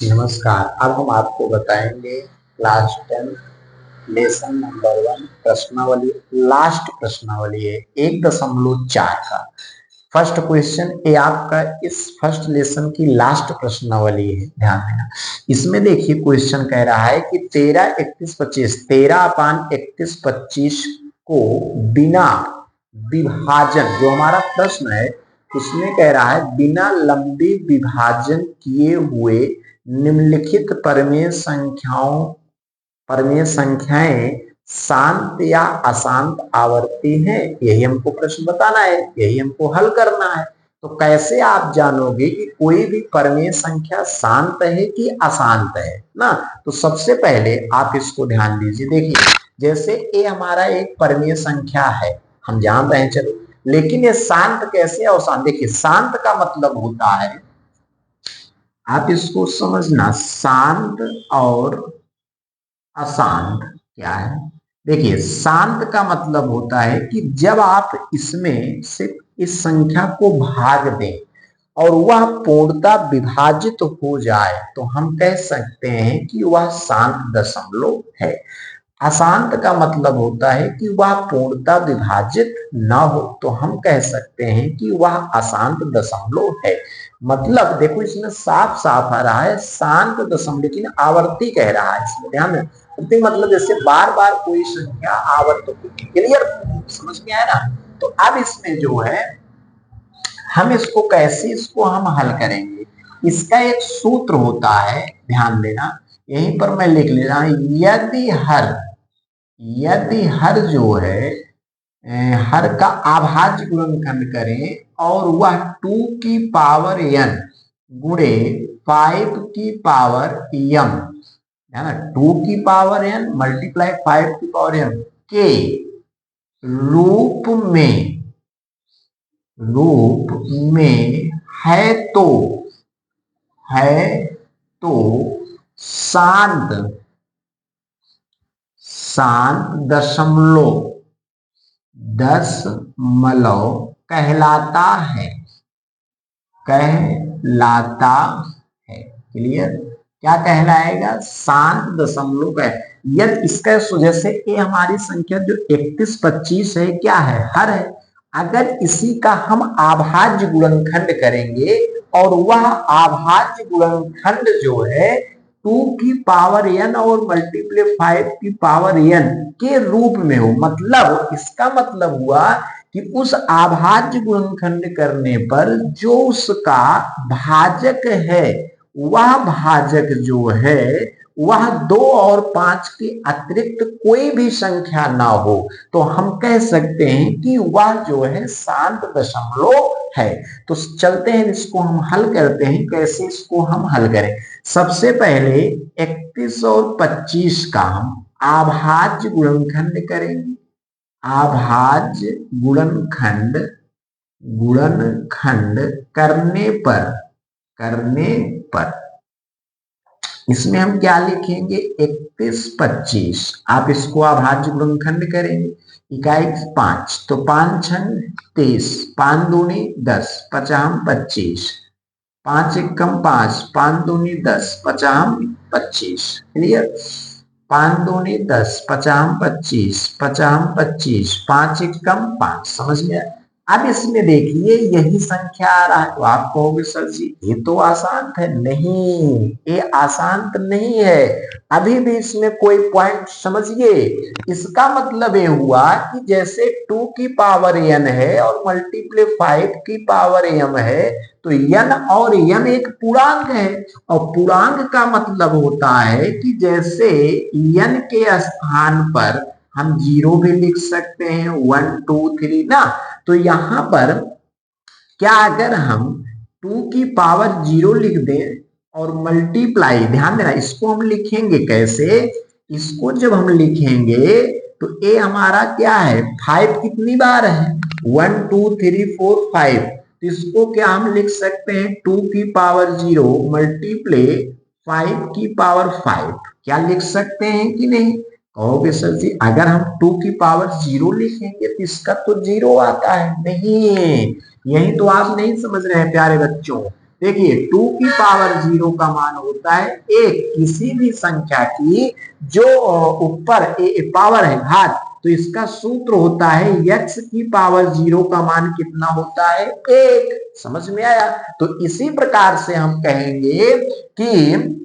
नमस्कार। अब हम आपको बताएंगे क्लास 10 लेसन नंबर 1 प्रश्नावली। लास्ट प्रश्नावली है 1.4 का फर्स्ट क्वेश्चन। ये आपका इस फर्स्ट लेसन की लास्ट प्रश्नावली है, ध्यान देना। इसमें देखिए क्वेश्चन कह रहा है कि 13 31 25 13/31 25 को बिना विभाजन, जो हमारा प्रश्न है उसमें कह रहा है बिना लंबी विभाजन किए हुए निम्नलिखित परमेय संख्याएं शांत या अशांत आवर्ती हैं। यही हमको प्रश्न बताना है, यही हमको हल करना है। तो कैसे आप जानोगे कि कोई भी परमेय संख्या शांत है कि अशांत है ना। तो सबसे पहले आप इसको ध्यान दीजिए। देखिए जैसे ये हमारा एक परमेय संख्या है, हम जान रहे हैं, चलो, लेकिन ये शांत कैसे है अशांत। देखिए शांत का मतलब होता है, आप इसको समझना, शांत और अशांत क्या है। देखिए शांत का मतलब होता है कि जब आप इसमें से इस संख्या को भाग दें और वह पूर्णतः विभाजित हो जाए तो हम कह सकते हैं कि वह शांत दशमलव है। अशांत का मतलब होता है कि वह पूर्णतः विभाजित न हो तो हम कह सकते हैं कि वह अशांत दशमलव है। मतलब देखो इसमें साफ साफ आ रहा है शांत दशमलव, लेकिन आवर्ती कह रहा है। इसमें ध्यान दें, मतलब जैसे बार बार कोई संख्या आवर्त, क्लियर, समझ में आया ना। तो अब इसमें जो है हम इसको कैसे इसको हम हल करेंगे, इसका एक सूत्र होता है, ध्यान देना। यहीं पर मैं लिख ले रहा हूं, यदि हर जो है हर का अभाज्य गुणनखंड करें और वह 2 की पावर n गुणे 5 की पावर m, है ना, 2 की पावर n मल्टीप्लाई 5 की पावर m के रूप में है तो शांत दशमलव कहलाता है। क्लियर, क्या कहलाएगा, शांत दशमलव का। यदि इसका जैसे ये हमारी संख्या जो 31 25 है क्या है, हर है। अगर इसी का हम अभाज्य गुणनखंड करेंगे और वह अभाज्य गुणनखंड जो है 2 की पावर n और मल्टीप्लाई 5 की पावर n के रूप में हो, मतलब इसका मतलब हुआ कि उस अभाज्य गुणनखंड करने पर जो उसका भाजक है, वह भाजक जो है वह 2 और 5 के अतिरिक्त कोई भी संख्या ना हो तो हम कह सकते हैं कि वह जो है शांत दशमलव है। तो चलते हैं इसको हम हल करते हैं। कैसे इसको हम हल करें, सबसे पहले 31 और 25 का हम अभाज्य गुणनखंड करेंगे। अभाज्य गुणनखंड करने पर इसमें हम क्या लिखेंगे, 31 25, आप इसको अभाज्य गुणनखंड करेंगे, इकाई 5 तो 5 छंग 23, 5 दूनी 10, 50 25, 5 एकम 5, 5 दूनी 10, 50 25। क्लियर, 5 दूनी 10, 50 25, 50 25, 5 एकम 5, समझ में आया। अब इसमें देखिए यही संख्या आ रहा है तो आप कहोगे सर जी ये तो आसान है। नहीं, ये आसान नहीं है। अभी भी इसमें कोई पॉइंट समझिए। इसका मतलब ये हुआ कि जैसे 2 की पावर n है और मल्टीप्लाई 5 की पावर m है तो n और m एक पूर्णांक है, और पूर्णांक का मतलब होता है कि जैसे n के स्थान पर हम 0 भी लिख सकते हैं, 1 2 3 ना। तो यहां पर क्या अगर हम 2 की पावर 0 लिख दें और मल्टीप्लाई, ध्यान देना इसको हम लिखेंगे कैसे, इसको जब हम लिखेंगे तो ये हमारा क्या है, 5 कितनी बार है, 1 2 3 4 5, तो इसको क्या हम लिख सकते हैं 2 की पावर 0 मल्टीप्लाई 5 की पावर 5, क्या लिख सकते हैं कि नहीं। कहोगे सर जी अगर हम 2 की पावर 0 लिखेंगे तो इसका तो 0 आता है। नहीं, यही तो आप नहीं समझ रहे हैं प्यारे बच्चों। देखिए 2 की पावर 0 का मान होता है एक किसी भी संख्या की जो ऊपर पावर है घात, तो इसका सूत्र होता है x की पावर 0 का मान कितना होता है 1। समझ में आया? तो इसी प्रकार से हम कहेंगे कि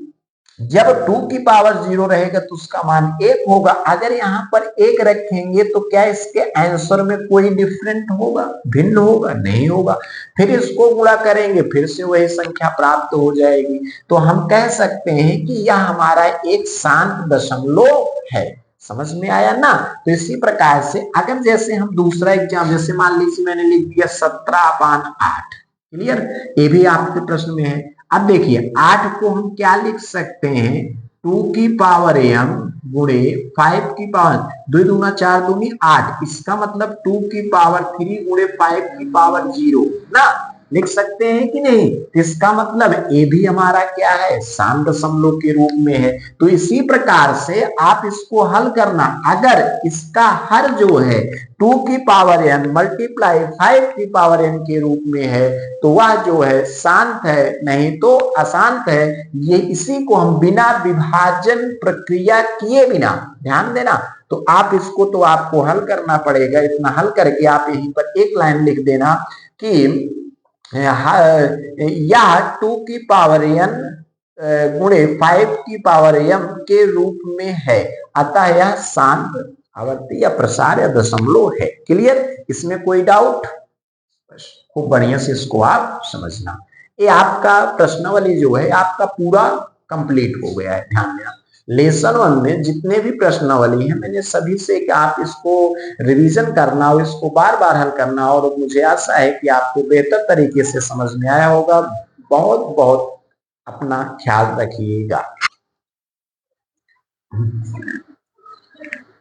जब 2 की पावर 0 रहेगा तो उसका मान 1 होगा। अगर यहाँ पर 1 रखेंगे तो क्या इसके आंसर में कोई डिफरेंट होगा, भिन्न होगा? नहीं होगा। फिर इसको गुणा करेंगे, फिर से वही संख्या प्राप्त हो जाएगी। तो हम कह सकते हैं कि यह हमारा एक शांत दशमलव है। समझ में आया ना? तो इसी प्रकार से अगर जैसे हम दूसरा एग्जाम, जैसे मान लीजिए मैंने लिख दिया 17/8, क्लियर? ये भी आपके प्रश्न में है। अब देखिए 8 को हम क्या लिख सकते हैं, 2 की पावर m गुणे 5 की पावर 2 दूना 4 दूनी 8, इसका मतलब 2 की पावर 3 गुणे 5 की पावर 0 ना, लिख सकते हैं कि नहीं? इसका मतलब ए भी हमारा क्या है, शांत दशमलव के रूप में है। तो इसी प्रकार से आप इसको हल करना, अगर इसका हर जो है 2 की पावर n मल्टीप्लाई 5 की पावर n के रूप में है तो वह जो है शांत है, नहीं तो अशांत है। ये इसी को हम बिना विभाजन प्रक्रिया किए बिना, ध्यान देना, तो आप इसको तो आपको हल करना पड़ेगा। इतना हल करके आप यहीं पर एक लाइन लिख देना कि यह 2 की पावर n गुणे 5 की पावर m के रूप में है, अतः यह शांत आवर्ती या प्रसार या दशमलव है। क्लियर? इसमें कोई डाउट? खूब बढ़िया से इसको आप समझना। ये आपका प्रश्नावली जो है आपका पूरा कंप्लीट हो गया है। ध्यान देना, लेसन 1 में जितने भी प्रश्नावली है मैंने सभी से कि आप इसको रिवीजन करना और इसको बार बार हल करना, और मुझे आशा है कि आपको बेहतर तरीके से समझ में आया होगा। बहुत बहुत अपना ख्याल रखिएगा।